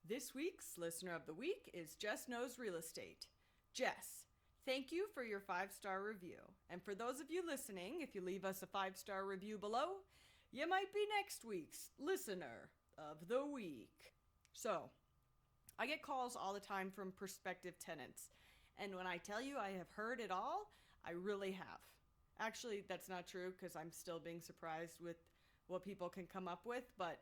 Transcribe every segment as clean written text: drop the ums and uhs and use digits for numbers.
This week's listener of the week is Jess Knows Real Estate. Jess, thank you for your 5-star review. And for those of you listening, if you leave us a 5-star review below, you might be next week's listener of the week. So, I get calls all the time from prospective tenants. And when I tell you I have heard it all, I really have. Actually, that's not true because I'm still being surprised with what people can come up with. But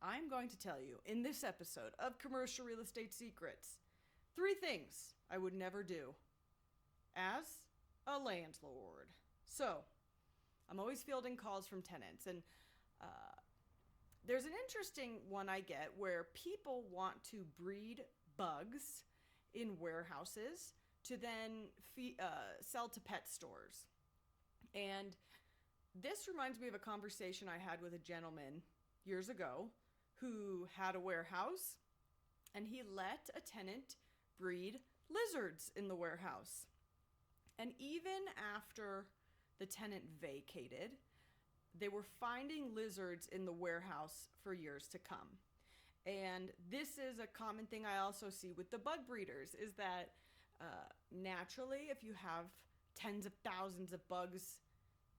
I'm going to tell you in this episode of Commercial Real Estate Secrets 3 things I would never do as a landlord. So, I'm always fielding calls from tenants, and there's an interesting one I get where people want to breed bugs in warehouses to then sell to pet stores. And this reminds me of a conversation I had with a gentleman years ago who had a warehouse, and he let a tenant breed lizards in the warehouse. And even after the tenant vacated, they were finding lizards in the warehouse for years to come. And this is a common thing I also see with the bug breeders, is that naturally, if you have tens of thousands of bugs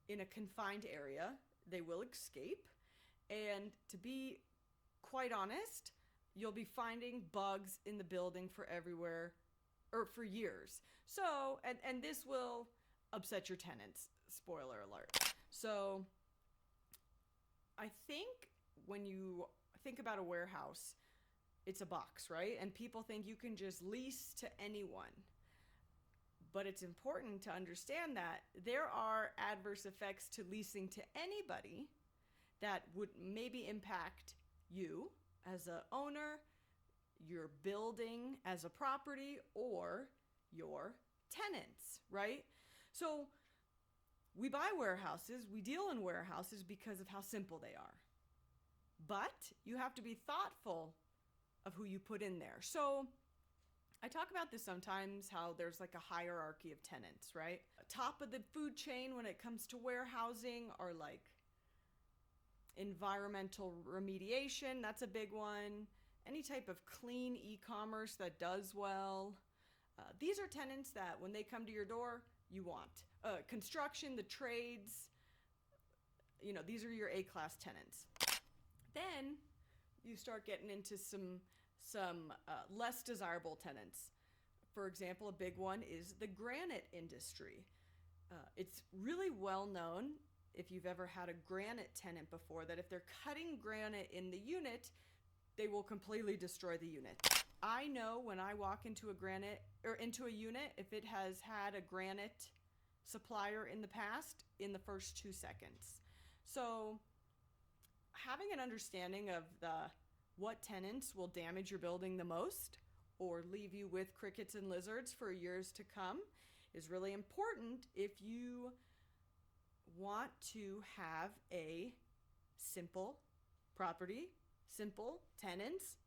in a confined area, they will escape. And to be quite honest, you'll be finding bugs in the building for everywhere, or for years. So, and this will upset your tenants. Spoiler alert. So, I think when you think about a warehouse, it's a box, right? And people think you can just lease to anyone. But it's important to understand that there are adverse effects to leasing to anybody that would maybe impact you as a owner, your building as a property, or your tenants, right? So we buy warehouses, we deal in warehouses because of how simple they are. But you have to be thoughtful of who you put in there. So I talk about this sometimes, how there's like a hierarchy of tenants, right? Top of the food chain when it comes to warehousing are like environmental remediation, that's a big one. Any type of clean e-commerce that does well. These are tenants that when they come to your door, you want. Construction, the trades, these are your A-class tenants. Then you start getting into some less desirable tenants. For example, a big one is the granite industry. It's really well known, if you've ever had a granite tenant before, that if they're cutting granite in the unit, they will completely destroy the unit. I know when I walk into into a unit, if it has had a granite supplier in the past, in the first 2 seconds. So having an understanding of what tenants will damage your building the most or leave you with crickets and lizards for years to come is really important if you want to have a simple property, simple tenants,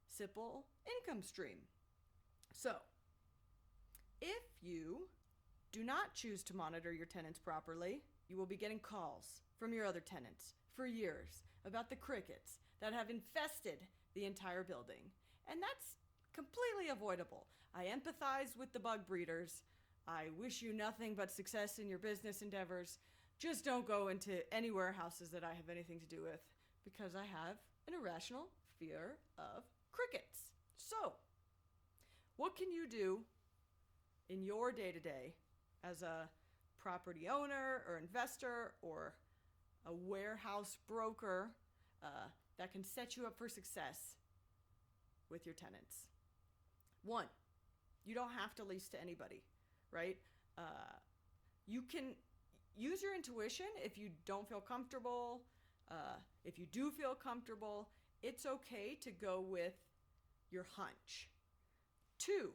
simple income stream. So, if you do not choose to monitor your tenants properly, you will be getting calls from your other tenants for years about the crickets that have infested the entire building. And that's completely avoidable. I empathize with the bug breeders. I wish you nothing but success in your business endeavors. Just don't go into any warehouses that I have anything to do with, because I have an irrational fear of crickets. So, what can you do in your day-to-day as a property owner or investor or a warehouse broker that can set you up for success with your tenants? 1, you don't have to lease to anybody, right? You can use your intuition if you don't feel comfortable. If you do feel comfortable, it's okay to go with your hunch. 2,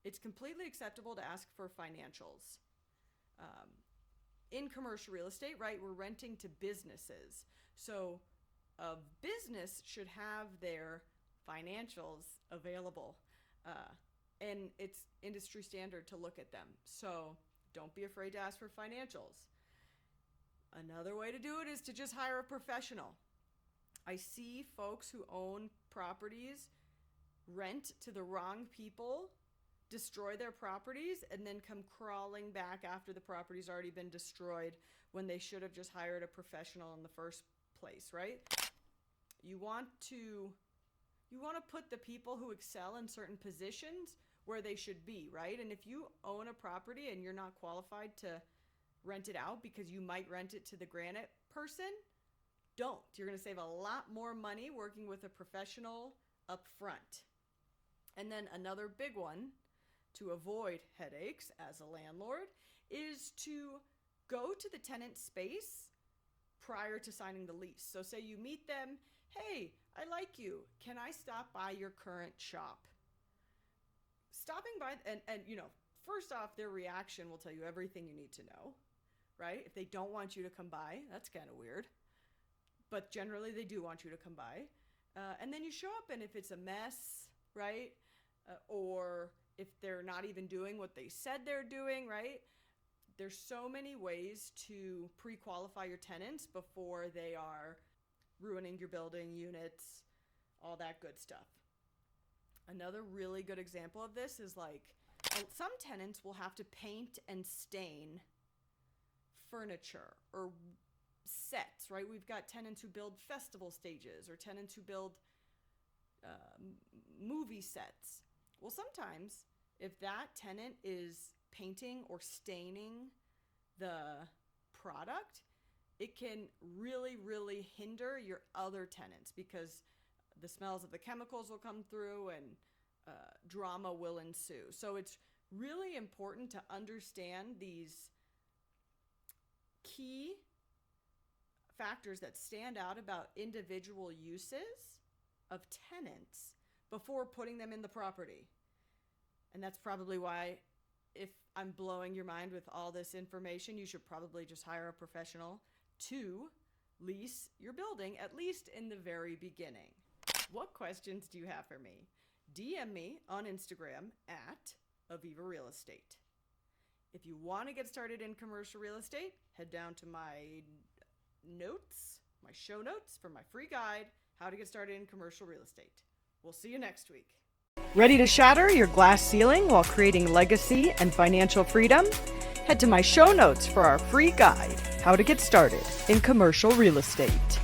it's completely acceptable to ask for financials. In commercial real estate, right, we're renting to businesses. So a business should have their financials available. And it's industry standard to look at them. So don't be afraid to ask for financials. Another way to do it is to just hire a professional. I see folks who own properties rent to the wrong people, destroy their properties, and then come crawling back after the property's already been destroyed when they should have just hired a professional in the first place, right? You want to put the people who excel in certain positions where they should be, right? And if you own a property and you're not qualified to rent it out because you might rent it to the granite person, don't. You're going to save a lot more money working with a professional up front. And then another big one to avoid headaches as a landlord is to go to the tenant space prior to signing the lease. So say you meet them, hey, I like you. Can I stop by your current shop? Stopping by, and you know, first off, their reaction will tell you everything you need to know, right? If they don't want you to come by, that's kind of weird. But generally, they do want you to come by. And then you show up, and if it's a mess, right? Or if they're not even doing what they said they're doing, right? There's so many ways to pre-qualify your tenants before they are ruining your building, units, all that good stuff. Another really good example of this is like some tenants will have to paint and stain furniture or sets, right? We've got tenants who build festival stages or tenants who build movie sets. Well, sometimes if that tenant is painting or staining the product, it can really, really hinder your other tenants because the smells of the chemicals will come through and drama will ensue. So it's really important to understand these key factors that stand out about individual uses of tenants before putting them in the property. And that's probably why, if I'm blowing your mind with all this information, you should probably just hire a professional to lease your building, at least in the very beginning. What questions do you have for me? DM me on Instagram at Aviva Real Estate. If you want to get started in commercial real estate, head down to my notes, my show notes for my free guide, How to Get Started in Commercial Real Estate. We'll see you next week. Ready to shatter your glass ceiling while creating legacy and financial freedom? Head to my show notes for our free guide, How to Get Started in Commercial Real Estate.